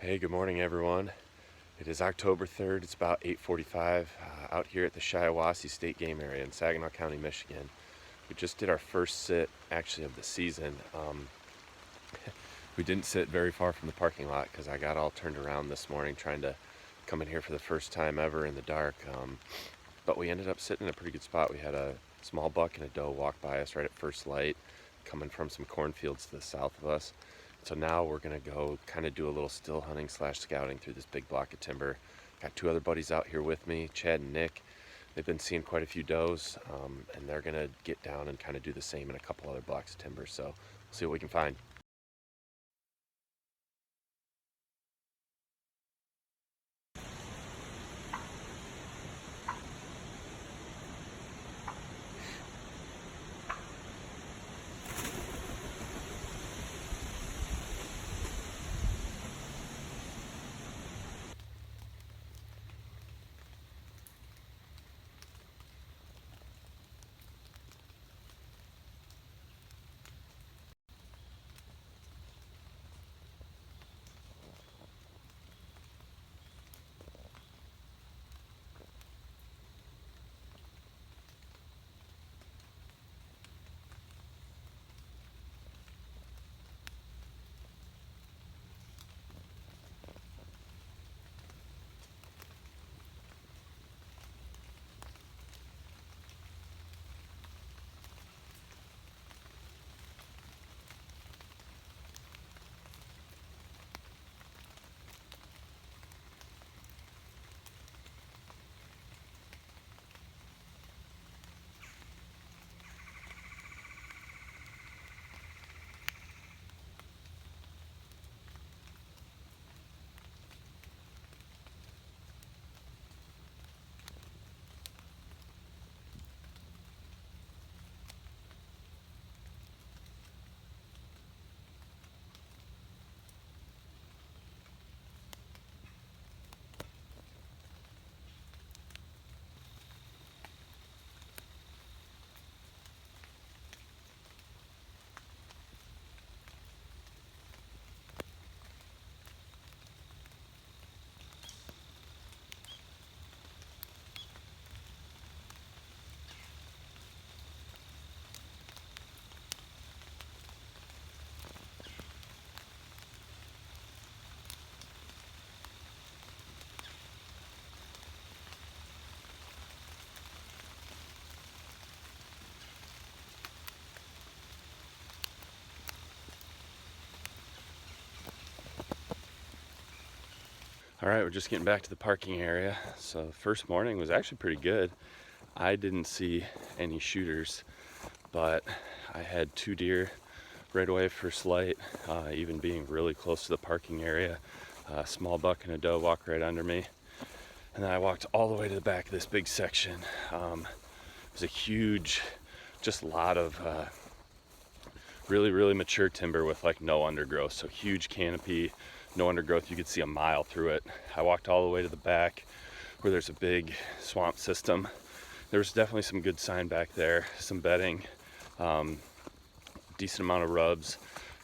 Hey, good morning everyone. It is October 3rd. It's about 8:45 out here at the Shiawassee State Game Area in Saginaw County, Michigan. We just did our first sit actually of the season. We didn't sit very far from the parking lot because I got all turned around this morning trying to come in here for the first time ever in the dark. But we ended up sitting in a pretty good spot. We had a small buck and a doe walk by us right at first light, coming from some cornfields to the south of us. So now we're gonna go kind of do a little still hunting / scouting through this big block of timber. Got two other buddies out here with me, Chad and Nick. They've been seeing quite a few does, and they're gonna get down and kind of do the same in a couple other blocks of timber. So we'll see what we can find. All right, we're just getting back to the parking area. So the first morning was actually pretty good. I didn't see any shooters, but I had two deer right away first light, even being really close to the parking area. A small buck and a doe walk right under me. And then I walked all the way to the back of this big section. It was a huge, just lot of really mature timber with like no undergrowth. So huge canopy, no undergrowth. You could see a mile through it. I walked all the way to the back where there's a big swamp system. There was definitely some good sign back there, some bedding, decent amount of rubs.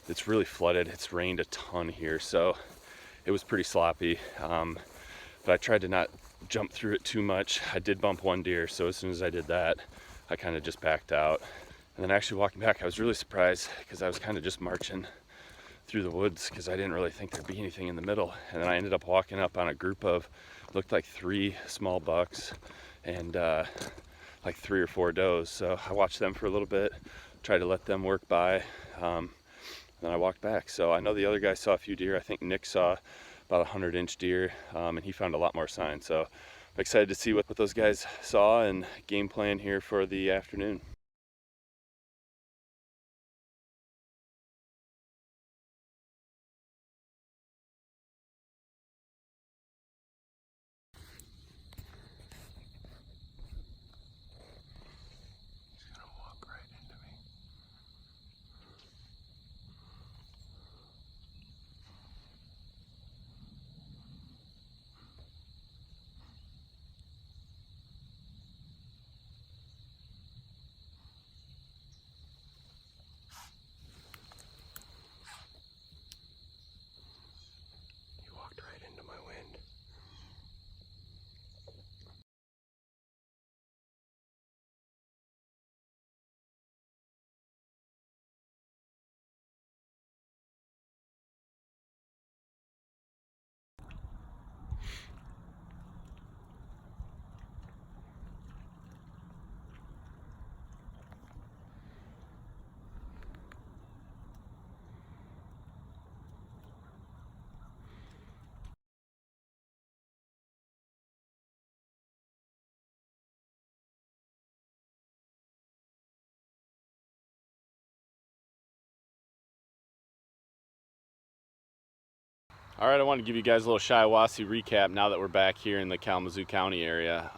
It's really flooded. It's rained a ton here, so it was pretty sloppy. But I tried to not jump through it too much. I did bump one deer, so as soon as I did that, I kind of just backed out. And then actually walking back, I was really surprised because I was kind of just marching through the woods because I didn't really think there'd be anything in the middle. And then I ended up walking up on a group of, looked like 3 small bucks and like 3 or 4 does. So I watched them for a little bit, tried to let them work by. Then I walked back. So I know the other guy saw a few deer. I think Nick saw about a 100-inch deer, and he found a lot more signs. So I'm excited to see what those guys saw and game plan here for the afternoon. All right, I want to give you guys a little Shiawassee recap now that we're back here in the Kalamazoo County area.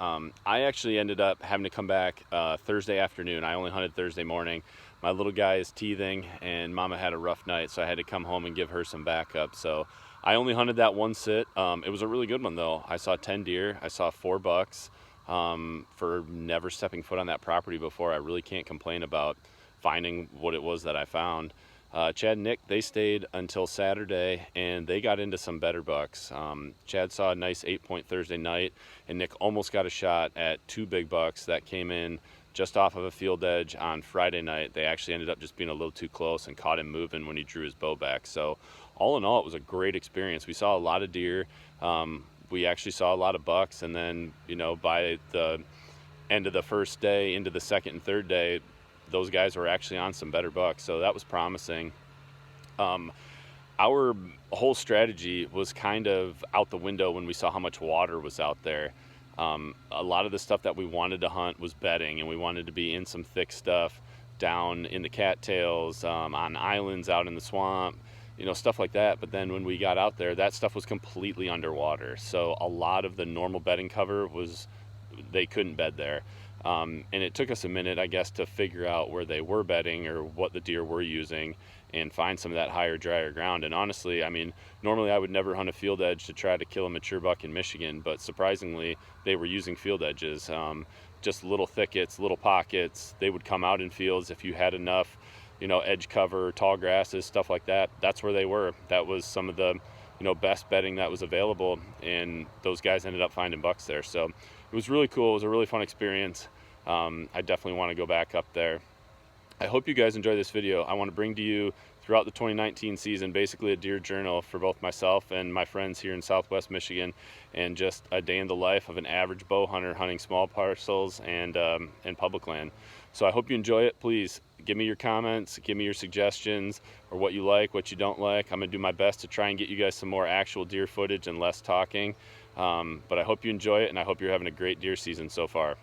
I actually ended up having to come back Thursday afternoon. I only hunted Thursday morning. My little guy is teething and Mama had a rough night, so I had to come home and give her some backup. So I only hunted that one sit. It was a really good one though. I saw 10 deer, I saw 4 bucks. For never stepping foot on that property before, I really can't complain about finding what it was that I found. Chad and Nick, they stayed until Saturday and they got into some better bucks. Chad saw a nice 8-point Thursday night, and Nick almost got a shot at 2 big bucks that came in just off of a field edge on Friday night. They actually ended up just being a little too close and caught him moving when he drew his bow back. So all in all, it was a great experience. We saw a lot of deer. We actually saw a lot of bucks, and then, you know, by the end of the first day into the second and third day, those guys were actually on some better bucks, so that was promising. Our whole strategy was kind of out the window when we saw how much water was out there. A lot of the stuff that we wanted to hunt was bedding, and we wanted to be in some thick stuff down in the cattails, on islands out in the swamp, you know, stuff like that. But then when we got out there, that stuff was completely underwater, so a lot of the normal bedding cover was, they couldn't bed there. And it took us a minute, I guess, to figure out where they were bedding or what the deer were using and find some of that higher, drier ground. And honestly, I mean, normally I would never hunt a field edge to try to kill a mature buck in Michigan, but surprisingly, they were using field edges, just little thickets, little pockets. They would come out in fields if you had enough, you know, edge cover, tall grasses, stuff like that. That's where they were. That was some of the, you know, best bedding that was available, and those guys ended up finding bucks there. So it was really cool. It was a really fun experience. I definitely want to go back up there. I hope you guys enjoy this video. I want to bring to you throughout the 2019 season basically a deer journal for both myself and my friends here in Southwest Michigan, and just a day in the life of an average bow hunter hunting small parcels and public land. So I hope you enjoy it. Please give me your comments, give me your suggestions, or what you like, what you don't like. I'm gonna do my best to try and get you guys some more actual deer footage and less talking. But I hope you enjoy it, and I hope you're having a great deer season so far.